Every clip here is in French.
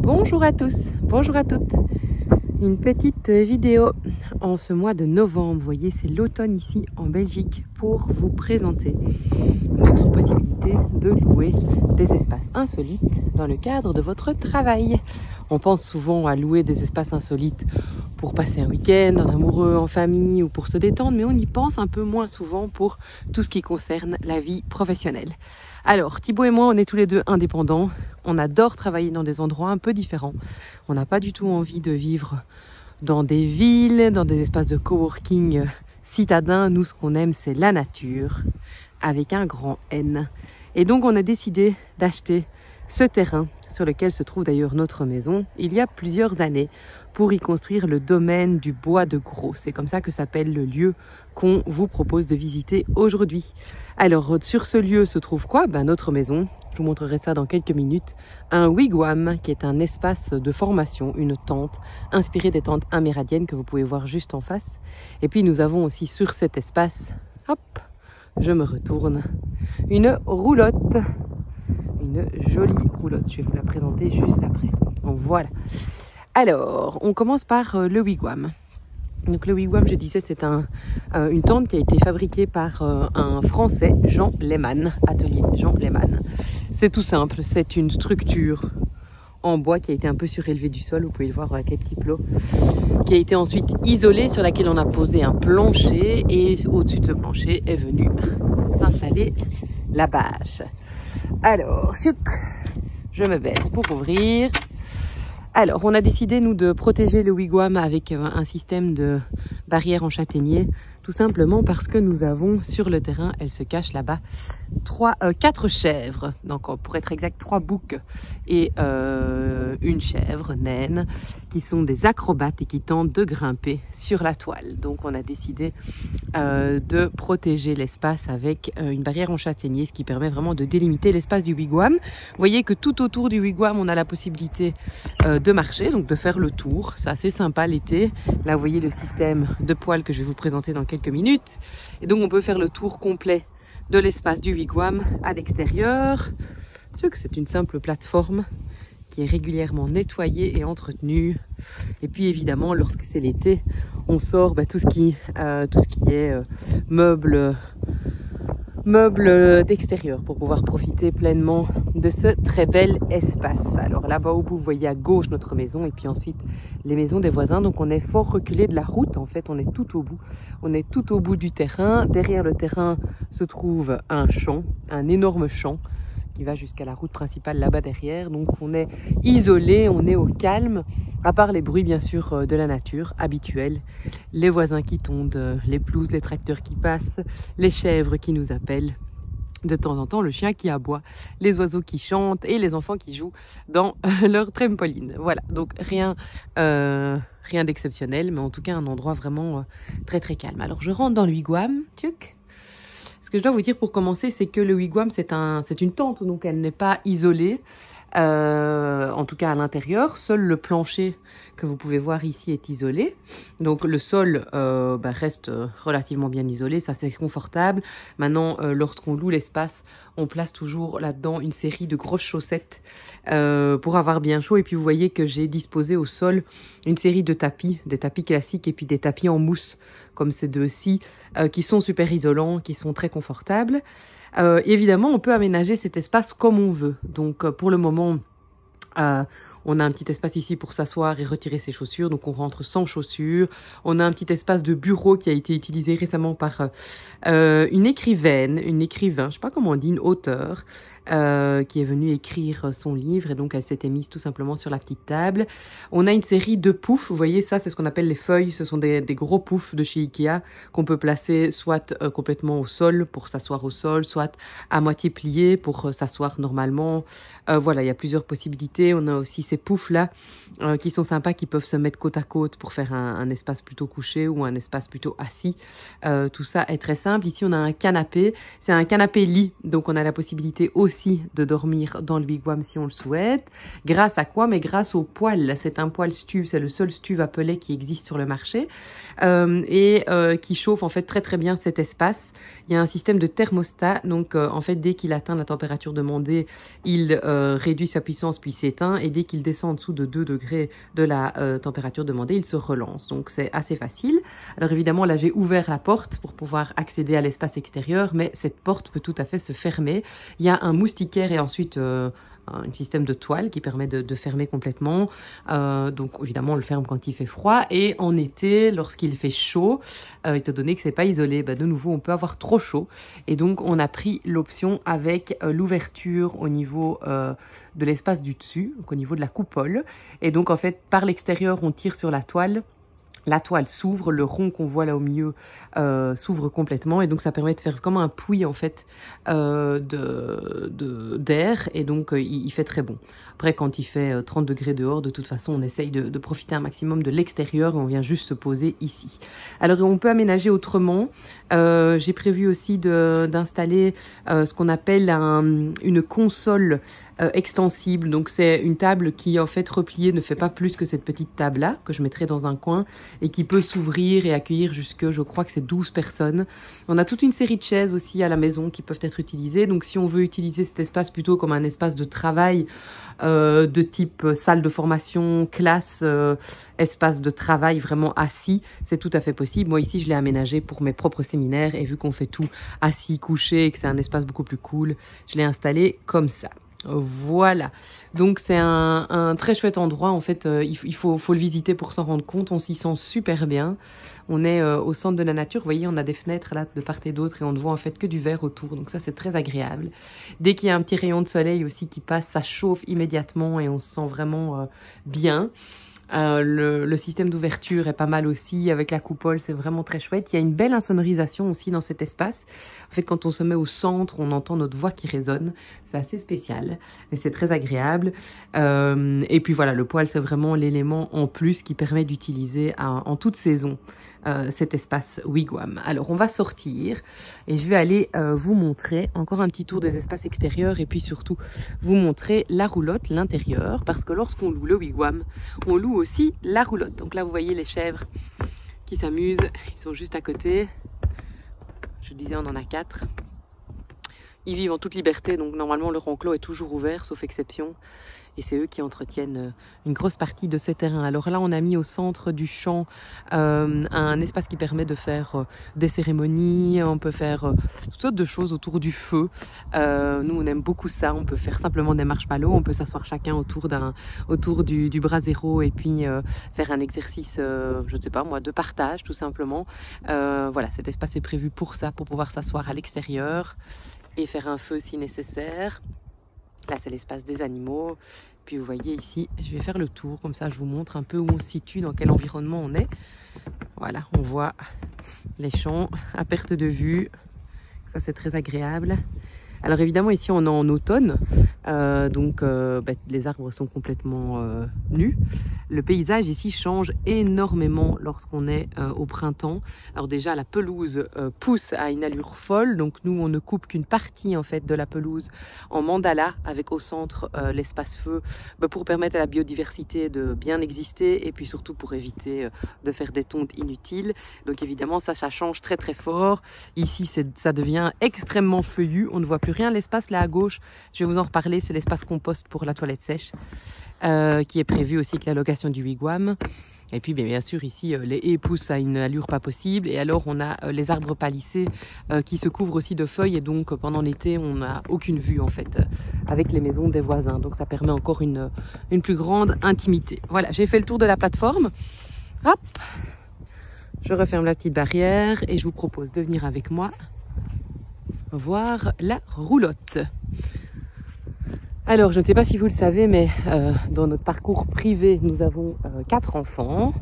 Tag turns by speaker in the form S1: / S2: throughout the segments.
S1: Bonjour à tous, bonjour à toutes. Une petite vidéo en ce mois de novembre. Vous voyez, c'est l'automne ici en Belgique pour vous présenter notre possibilité de louer des espaces insolites dans le cadre de votre travail. On pense souvent à louer des espaces insolites pour passer un week-end en amoureux, en famille ou pour se détendre, mais on y pense un peu moins souvent pour tout ce qui concerne la vie professionnelle. Alors, Thibaut et moi, on est tous les deux indépendants. On adore travailler dans des endroits un peu différents. On n'a pas du tout envie de vivre dans des villes, dans des espaces de coworking citadins. Nous, ce qu'on aime, c'est la nature, avec un grand N. Et donc, on a décidé d'acheter ce terrain, sur lequel se trouve d'ailleurs notre maison, il y a plusieurs années, pour y construire le domaine du Bois de Gros. C'est comme ça que s'appelle le lieu qu'on vous propose de visiter aujourd'hui. Alors, sur ce lieu se trouve quoi? Notre maison. Je vous montrerai ça dans quelques minutes. Un wigwam, qui est un espace de formation, une tente, inspirée des tentes amérindiennes que vous pouvez voir juste en face. Et puis, nous avons aussi sur cet espace, hop, je me retourne, une roulotte. Une jolie roulotte. Je vais vous la présenter juste après. Donc voilà. Alors, on commence par le wigwam. Donc le wigwam, je disais, c'est une tente qui a été fabriquée par un Français, Jean Lehmann, atelier Jean Lehmann. C'est tout simple, c'est une structure en bois qui a été un peu surélevée du sol, vous pouvez le voir avec les petits plots, qui a été ensuite isolée, sur laquelle on a posé un plancher, et au-dessus de ce plancher est venue s'installer la bâche. Alors, je me baisse pour ouvrir. Alors, on a décidé, nous, de protéger le wigwam avec un système de barrière en châtaignier, tout simplement parce que nous avons sur le terrain, elles se cachent là-bas, 4 chèvres, donc pour être exact 3 boucs et une chèvre naine, qui sont des acrobates et qui tentent de grimper sur la toile. Donc on a décidé de protéger l'espace avec une barrière en châtaignier, ce qui permet vraiment de délimiter l'espace du wigwam. Vous voyez que tout autour du wigwam, on a la possibilité de marcher, donc de faire le tour. C'est assez sympa l'été. Là, vous voyez le système de poêle que je vais vous présenter dans quelques minutes. Et donc, on peut faire le tour complet de l'espace du wigwam à l'extérieur. C'est une simple plateforme qui est régulièrement nettoyée et entretenue. Et puis, évidemment, lorsque c'est l'été, on sort tout ce qui est meubles d'extérieur pour pouvoir profiter pleinement de ce très bel espace. Alors là-bas au bout, vous voyez à gauche notre maison et puis ensuite les maisons des voisins. Donc on est fort reculé de la route, en fait on est tout au bout. On est tout au bout du terrain. Derrière le terrain se trouve un champ, un énorme champ qui va jusqu'à la route principale là-bas derrière. Donc on est isolé, on est au calme, à part les bruits bien sûr de la nature habituels, les voisins qui tondent, les pelouses, les tracteurs qui passent, les chèvres qui nous appellent, de temps en temps le chien qui aboie, les oiseaux qui chantent et les enfants qui jouent dans leur trampoline. Voilà, donc rien d'exceptionnel, mais en tout cas un endroit vraiment très très calme. Alors je rentre dans le wigwam, tchouk. Ce que je dois vous dire pour commencer, c'est que le wigwam, c'est une tente, donc elle n'est pas isolée, en tout cas à l'intérieur. Seul le plancher que vous pouvez voir ici est isolé. Donc le sol reste relativement bien isolé, ça c'est confortable. Maintenant, lorsqu'on loue l'espace, on place toujours là-dedans une série de grosses chaussettes pour avoir bien chaud. Et puis vous voyez que j'ai disposé au sol une série de tapis, des tapis classiques et puis des tapis en mousse, comme ces deux-ci, qui sont super isolants, qui sont très confortables. Évidemment, on peut aménager cet espace comme on veut. Donc, pour le moment, on a un petit espace ici pour s'asseoir et retirer ses chaussures. Donc, on rentre sans chaussures. On a un petit espace de bureau qui a été utilisé récemment par une écrivain, je sais pas comment on dit, une auteure, qui est venue écrire son livre et donc elle s'était mise tout simplement sur la petite table. On a une série de poufs, vous voyez ça c'est ce qu'on appelle les feuilles, ce sont des gros poufs de chez Ikea qu'on peut placer soit complètement au sol pour s'asseoir au sol, soit à moitié pliés pour s'asseoir normalement. Voilà, il y a plusieurs possibilités. On a aussi ces poufs là qui sont sympas, qui peuvent se mettre côte à côte pour faire un espace plutôt couché ou un espace plutôt assis. Tout ça est très simple. Ici on a un canapé, c'est un canapé lit, donc on a la possibilité aussi aussi de dormir dans le wigwam si on le souhaite. Grâce à quoi? Mais grâce au poêle. C'est un poêle stuve, c'est le seul stuve à pellet qui existe sur le marché qui chauffe en fait très très bien cet espace. Il y a un système de thermostat, donc en fait dès qu'il atteint la température demandée, il réduit sa puissance puis s'éteint, et dès qu'il descend en dessous de 2 degrés de la température demandée, il se relance. Donc c'est assez facile. Alors évidemment là j'ai ouvert la porte pour pouvoir accéder à l'espace extérieur, mais cette porte peut tout à fait se fermer. Il y a un moustiquaire et ensuite un système de toile qui permet de fermer complètement. Donc évidemment on le ferme quand il fait froid, et en été lorsqu'il fait chaud, étant donné que c'est pas isolé, de nouveau on peut avoir trop chaud, et donc on a pris l'option avec l'ouverture au niveau de l'espace du dessus, donc au niveau de la coupole, et donc en fait par l'extérieur on tire sur la toile s'ouvre, le rond qu'on voit là au milieu s'ouvre complètement, et donc ça permet de faire comme un puits en fait d'air, et donc il fait très bon. Après quand il fait 30 degrés dehors, de toute façon on essaye de profiter un maximum de l'extérieur, et on vient juste se poser ici. Alors on peut aménager autrement. J'ai prévu aussi d'installer ce qu'on appelle une console extensible. Donc c'est une table qui en fait repliée ne fait pas plus que cette petite table là que je mettrai dans un coin, et qui peut s'ouvrir et accueillir jusque, je crois que c'est 12 personnes. On a toute une série de chaises aussi à la maison qui peuvent être utilisées. Donc si on veut utiliser cet espace plutôt comme un espace de travail de type salle de formation, classe, espace de travail vraiment assis, c'est tout à fait possible. Moi ici je l'ai aménagé pour mes propres séminaires, et vu qu'on fait tout assis, couché, et que c'est un espace beaucoup plus cool, je l'ai installé comme ça. Voilà, donc c'est un très chouette endroit en fait. Il faut le visiter pour s'en rendre compte. On s'y sent super bien. On est au centre de la nature, vous voyez, on a des fenêtres là de part et d'autre, et on ne voit en fait que du vert autour, donc ça c'est très agréable. Dès qu'il y a un petit rayon de soleil aussi qui passe, ça chauffe immédiatement et on se sent vraiment bien. Le système d'ouverture est pas mal aussi, avec la coupole, c'est vraiment très chouette. Il y a une belle insonorisation aussi dans cet espace. En fait, quand on se met au centre, on entend notre voix qui résonne. C'est assez spécial, mais c'est très agréable. Et puis voilà, le poêle, c'est vraiment l'élément en plus qui permet d'utiliser en toute saison cet espace wigwam. Alors on va sortir et je vais aller vous montrer encore un petit tour des espaces extérieurs, et puis surtout vous montrer la roulotte, l'intérieur, parce que lorsqu'on loue le wigwam, on loue aussi la roulotte. Donc là vous voyez les chèvres qui s'amusent, ils sont juste à côté. Je disais on en a 4. Ils vivent en toute liberté, donc normalement leur enclos est toujours ouvert, sauf exception. Et c'est eux qui entretiennent une grosse partie de ces terrains. Alors là, on a mis au centre du champ un espace qui permet de faire des cérémonies. On peut faire toutes sortes de choses autour du feu. Nous, on aime beaucoup ça. On peut faire simplement des marshmallows. On peut s'asseoir chacun autour du brasero, et puis faire un exercice, je ne sais pas moi, de partage tout simplement. Voilà, cet espace est prévu pour ça, pour pouvoir s'asseoir à l'extérieur et faire un feu si nécessaire. Là, c'est l'espace des animaux. Puis vous voyez ici, je vais faire le tour, comme ça je vous montre un peu où on se situe, dans quel environnement on est. Voilà, on voit les champs à perte de vue. Ça, c'est très agréable. Alors évidemment, ici, on est en automne. Donc les arbres sont complètement nus. Le paysage ici change énormément lorsqu'on est au printemps. Alors déjà la pelouse pousse à une allure folle, donc nous on ne coupe qu'une partie en fait de la pelouse en mandala, avec au centre l'espace feu, pour permettre à la biodiversité de bien exister, et puis surtout pour éviter de faire des tontes inutiles. Donc évidemment ça change très très fort. Ici ça devient extrêmement feuillu, on ne voit plus rien. L'espace là à gauche, je vais vous en reparler, c'est l'espace compost pour la toilette sèche, qui est prévu aussi avec la location du wigwam. Et puis bien sûr ici les haies poussent à une allure pas possible, et alors on a les arbres palissés qui se couvrent aussi de feuilles, et donc pendant l'été on n'a aucune vue en fait avec les maisons des voisins, donc ça permet encore une plus grande intimité. Voilà, j'ai fait le tour de la plateforme. Hop, je referme la petite barrière et je vous propose de venir avec moi voir la roulotte. Alors, je ne sais pas si vous le savez, mais dans notre parcours privé, nous avons 4 enfants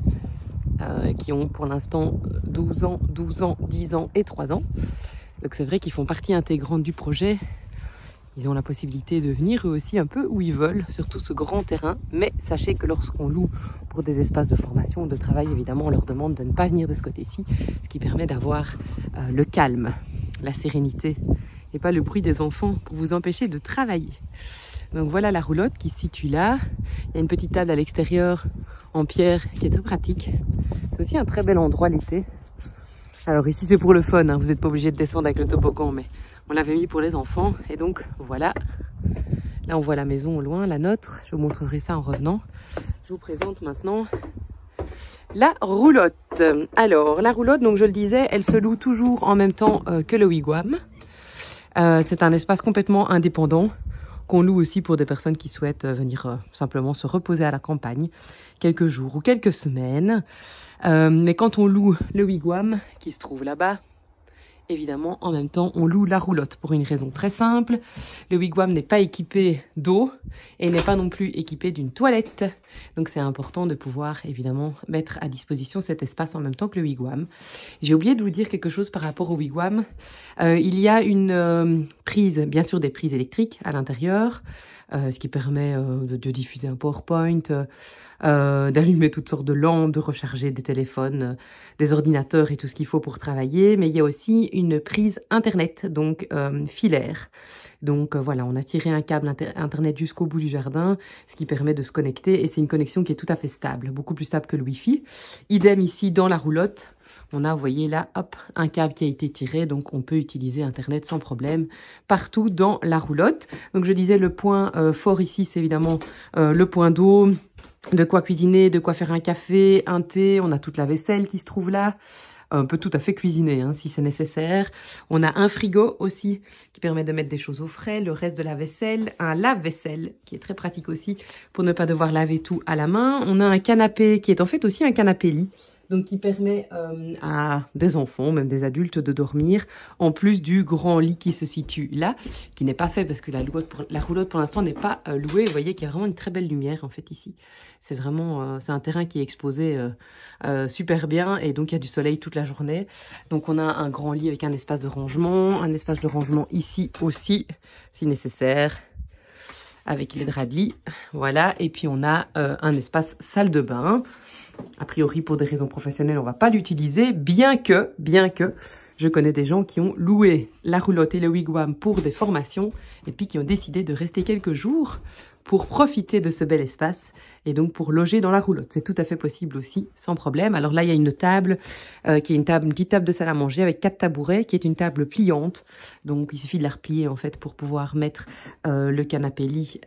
S1: qui ont pour l'instant 12 ans, 10 ans et 3 ans. Donc c'est vrai qu'ils font partie intégrante du projet. Ils ont la possibilité de venir eux aussi un peu où ils veulent, surtout ce grand terrain. Mais sachez que lorsqu'on loue pour des espaces de formation ou de travail, évidemment, on leur demande de ne pas venir de ce côté-ci, ce qui permet d'avoir le calme. la sérénité et pas le bruit des enfants pour vous empêcher de travailler. Donc voilà la roulotte qui se situe là. Il y a une petite table à l'extérieur en pierre qui est très pratique. C'est aussi un très bel endroit l'été. Alors ici c'est pour le fun, hein. Vous n'êtes pas obligé de descendre avec le toboggan, mais on l'avait mis pour les enfants. Et donc voilà, là on voit la maison au loin, la nôtre. Je vous montrerai ça en revenant. Je vous présente maintenant la roulotte. Alors la roulotte, donc je le disais, elle se loue toujours en même temps que le wigwam. C'est un espace complètement indépendant qu'on loue aussi pour des personnes qui souhaitent venir simplement se reposer à la campagne quelques jours ou quelques semaines. Mais quand on loue le wigwam qui se trouve là-bas, évidemment, en même temps, on loue la roulotte pour une raison très simple. Le wigwam n'est pas équipé d'eau et n'est pas non plus équipé d'une toilette. Donc, c'est important de pouvoir, évidemment, mettre à disposition cet espace en même temps que le wigwam. J'ai oublié de vous dire quelque chose par rapport au wigwam. Il y a une prise, bien sûr des prises électriques à l'intérieur, ce qui permet de diffuser un PowerPoint, d'allumer toutes sortes de lampes, de recharger des téléphones, des ordinateurs et tout ce qu'il faut pour travailler. Mais il y a aussi une prise internet, donc filaire. Donc voilà, on a tiré un câble internet jusqu'au bout du jardin, ce qui permet de se connecter. Et c'est une connexion qui est tout à fait stable, beaucoup plus stable que le Wi-Fi. Idem ici dans la roulotte. On a, vous voyez là, hop, un câble qui a été tiré, donc on peut utiliser Internet sans problème partout dans la roulotte. Donc je disais, le point fort ici, c'est évidemment le point d'eau, de quoi cuisiner, de quoi faire un café, un thé. On a toute la vaisselle qui se trouve là. On peut tout à fait cuisiner hein, si c'est nécessaire. On a un frigo aussi qui permet de mettre des choses au frais, le reste de la vaisselle, un lave-vaisselle qui est très pratique aussi pour ne pas devoir laver tout à la main. On a un canapé qui est en fait aussi un canapé-lit. Donc qui permet à des enfants, même des adultes, de dormir, en plus du grand lit qui se situe là, qui n'est pas fait parce que la roulotte pour l'instant n'est pas louée. Vous voyez qu'il y a vraiment une très belle lumière en fait ici. C'est vraiment, c'est un terrain qui est exposé super bien et donc il y a du soleil toute la journée. Donc on a un grand lit avec un espace de rangement ici aussi si nécessaire, avec les draps de lit, voilà. Et puis on a un espace salle de bain. A priori, pour des raisons professionnelles, on va pas l'utiliser, bien que, je connais des gens qui ont loué la roulotte et le wigwam pour des formations et puis qui ont décidé de rester quelques jours pour profiter de ce bel espace et donc pour loger dans la roulotte. C'est tout à fait possible aussi, sans problème. Alors là, il y a une table qui est une petite table de salle à manger avec 4 tabourets, qui est une table pliante. Donc il suffit de la replier en fait pour pouvoir mettre le canapé-lit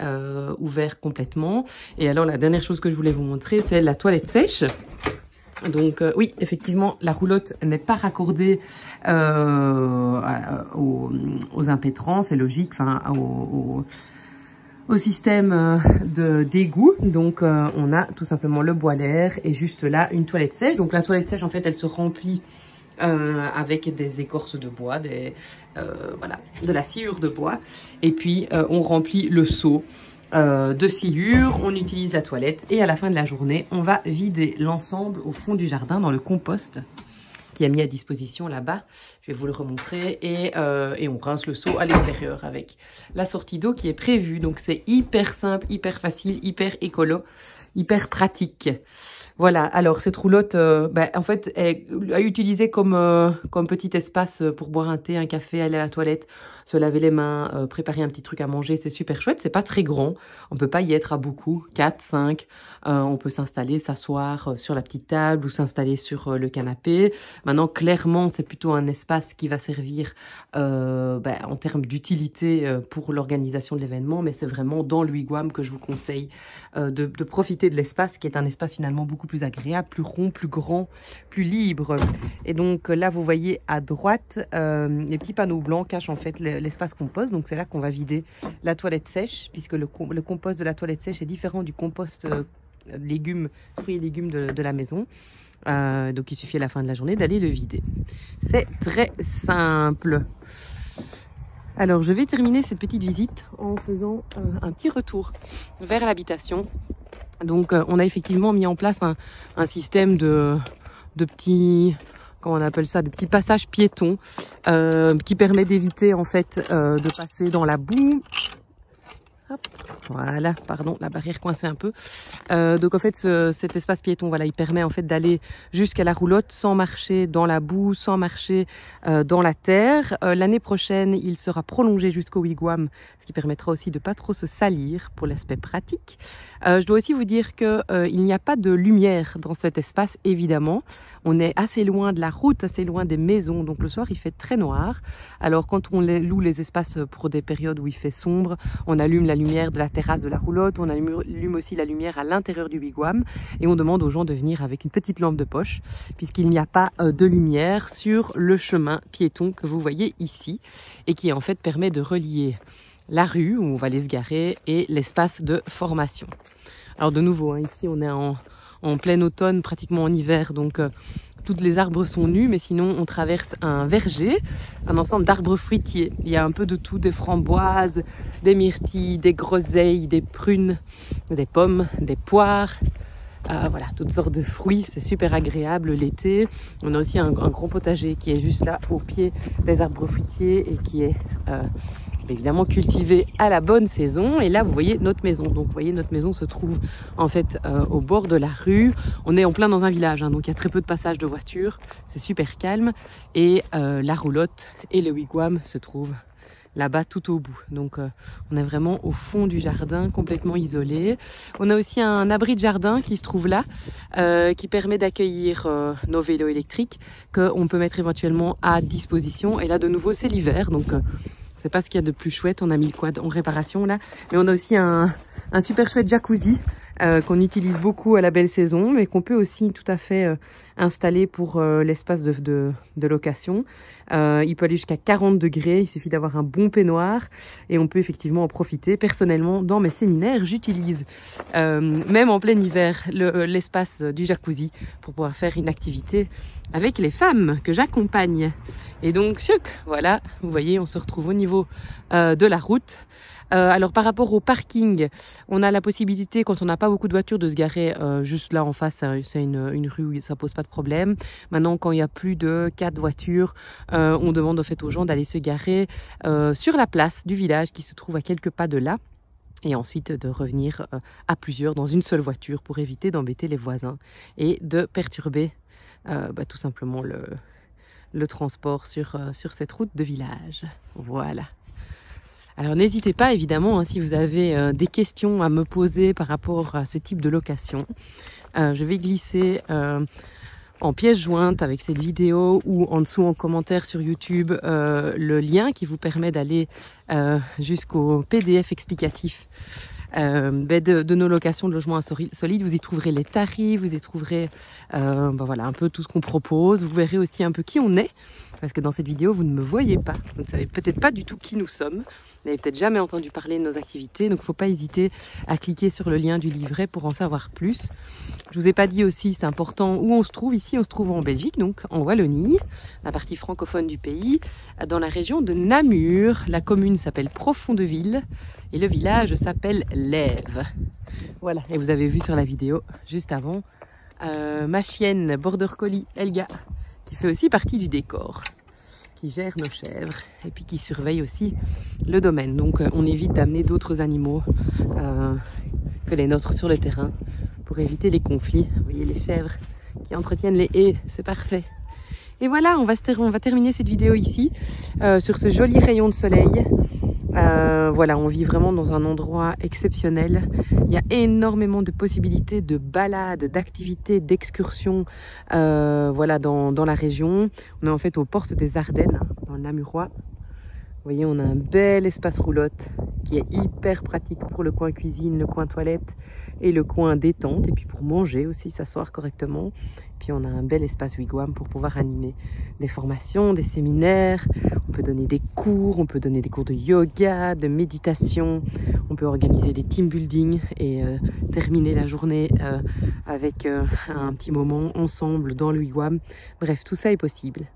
S1: ouvert complètement. Et alors la dernière chose que je voulais vous montrer, c'est la toilette sèche. Donc oui, effectivement, la roulotte n'est pas raccordée aux impétrants, c'est logique, enfin au système d'égout. Donc on a tout simplement le bois l'air et juste là une toilette sèche. Donc la toilette sèche en fait elle se remplit avec des écorces de bois, voilà, de la sciure de bois. Et puis on remplit le seau de sciure, on utilise la toilette et à la fin de la journée on va vider l'ensemble au fond du jardin dans le compost qui est mis à disposition là-bas. Je vais vous le remontrer et on rince le seau à l'extérieur avec la sortie d'eau qui est prévue. Donc c'est hyper simple, hyper facile, hyper écolo, hyper pratique. Voilà, alors cette roulotte, en fait, est à utiliser comme petit espace pour boire un thé, un café, aller à la toilette, se laver les mains, préparer un petit truc à manger, c'est super chouette. C'est pas très grand, on peut pas y être à beaucoup, 4, 5. On peut s'installer, s'asseoir sur la petite table ou s'installer sur le canapé. Maintenant, clairement, c'est plutôt un espace qui va servir en termes d'utilité pour l'organisation de l'événement, mais c'est vraiment dans le wigwam que je vous conseille de profiter de l'espace, qui est un espace finalement beaucoup plus agréable, plus rond, plus grand, plus libre. Et donc là, vous voyez à droite, les petits panneaux blancs cachent en fait l'espace compost. Donc c'est là qu'on va vider la toilette sèche, puisque le compost de la toilette sèche est différent du compost légumes, fruits et légumes de la maison. Donc il suffit à la fin de la journée d'aller le vider. C'est très simple. Alors je vais terminer cette petite visite en faisant un petit retour vers l'habitation. Donc on a effectivement mis en place un système de petits, comment on appelle ça, de petits passages piétons qui permet d'éviter en fait de passer dans la boue. Hop. Voilà, pardon, la barrière coincée un peu. Donc en fait, cet espace piéton, voilà, il permet en fait d'aller jusqu'à la roulotte sans marcher dans la boue, sans marcher dans la terre. L'année prochaine, il sera prolongé jusqu'au wigwam, ce qui permettra aussi de pas trop se salir pour l'aspect pratique. Je dois aussi vous dire que il n'y a pas de lumière dans cet espace, évidemment. On est assez loin de la route, assez loin des maisons, donc le soir il fait très noir. Alors quand on loue les espaces pour des périodes où il fait sombre, on allume la lumière de la terrasse de la roulotte, on allume aussi la lumière à l'intérieur du wigwam et on demande aux gens de venir avec une petite lampe de poche puisqu'il n'y a pas de lumière sur le chemin piéton que vous voyez ici et qui en fait permet de relier la rue où on va aller se garer et l'espace de formation. Alors de nouveau, hein, ici on est en plein automne, pratiquement en hiver, donc toutes les arbres sont nus, mais sinon on traverse un verger, un ensemble d'arbres fruitiers. Il y a un peu de tout, des framboises, des myrtilles, des groseilles, des prunes, des pommes, des poires. Voilà, toutes sortes de fruits, c'est super agréable l'été. On a aussi un gros potager qui est juste là au pied des arbres fruitiers et qui est évidemment cultivé à la bonne saison. Et là vous voyez notre maison, donc vous voyez notre maison se trouve en fait au bord de la rue. On est en plein dans un village, hein, donc il y a très peu de passages de voitures, c'est super calme et la roulotte et le wigwam se trouvent là-bas tout au bout. Donc on est vraiment au fond du jardin, complètement isolé. On a aussi un abri de jardin qui se trouve là, qui permet d'accueillir nos vélos électriques qu'on peut mettre éventuellement à disposition. Et là de nouveau c'est l'hiver, donc c'est pas ce qu'il y a de plus chouette. On a mis le quad en réparation là, mais on a aussi un super chouette jacuzzi qu'on utilise beaucoup à la belle saison, mais qu'on peut aussi tout à fait installer pour l'espace de location. Il peut aller jusqu'à 40 degrés, il suffit d'avoir un bon peignoir et on peut effectivement en profiter. Personnellement, dans mes séminaires, j'utilise même en plein hiver l'espace du jacuzzi pour pouvoir faire une activité avec les femmes que j'accompagne. Et donc, voilà, vous voyez, on se retrouve au niveau de la route. Alors par rapport au parking, on a la possibilité, quand on n'a pas beaucoup de voitures, de se garer juste là en face. C'est une rue où ça pose pas de problème. Maintenant, quand il y a plus de 4 voitures, on demande en fait aux gens d'aller se garer sur la place du village qui se trouve à quelques pas de là. Et ensuite de revenir à plusieurs dans une seule voiture pour éviter d'embêter les voisins et de perturber tout simplement le transport sur cette route de village. Voilà. Alors n'hésitez pas évidemment, hein, si vous avez des questions à me poser par rapport à ce type de location. Je vais glisser en pièce jointe avec cette vidéo ou en dessous en commentaire sur YouTube le lien qui vous permet d'aller jusqu'au PDF explicatif de nos locations de logements insolites. Vous y trouverez les tarifs, vous y trouverez voilà, un peu tout ce qu'on propose. Vous verrez aussi un peu qui on est, parce que dans cette vidéo vous ne me voyez pas, vous ne savez peut-être pas du tout qui nous sommes, vous n'avez peut-être jamais entendu parler de nos activités, donc il ne faut pas hésiter à cliquer sur le lien du livret pour en savoir plus. Je vous ai pas dit aussi, c'est important, où on se trouve. Ici on se trouve en Belgique, donc en Wallonie, la partie francophone du pays, dans la région de Namur. La commune s'appelle Profondeville et le village s'appelle Lève. Voilà, et vous avez vu sur la vidéo juste avant ma chienne Border Collie Elga, qui fait aussi partie du décor, qui gère nos chèvres et puis qui surveille aussi le domaine. Donc on évite d'amener d'autres animaux que les nôtres sur le terrain pour éviter les conflits. Vous voyez les chèvres qui entretiennent les haies, c'est parfait. Et voilà, on va terminer cette vidéo ici sur ce joli rayon de soleil. Voilà, on vit vraiment dans un endroit exceptionnel. Il y a énormément de possibilités de balades, d'activités, d'excursions voilà, dans la région. On est en fait aux portes des Ardennes, dans le Namurois. Vous voyez, on a un bel espace roulotte qui est hyper pratique pour le coin cuisine, le coin toilette et le coin détente. Et puis pour manger aussi, s'asseoir correctement. Puis on a un bel espace wigwam pour pouvoir animer des formations, des séminaires. On peut donner des cours, on peut donner des cours de yoga, de méditation. On peut organiser des team building et terminer la journée avec un petit moment ensemble dans le wigwam. Bref, tout ça est possible.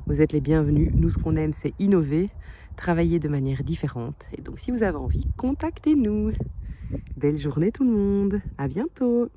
S1: Vous êtes les bienvenus. Nous, ce qu'on aime, c'est innover, travailler de manière différente. Et donc, si vous avez envie, contactez-nous. Belle journée tout le monde. À bientôt.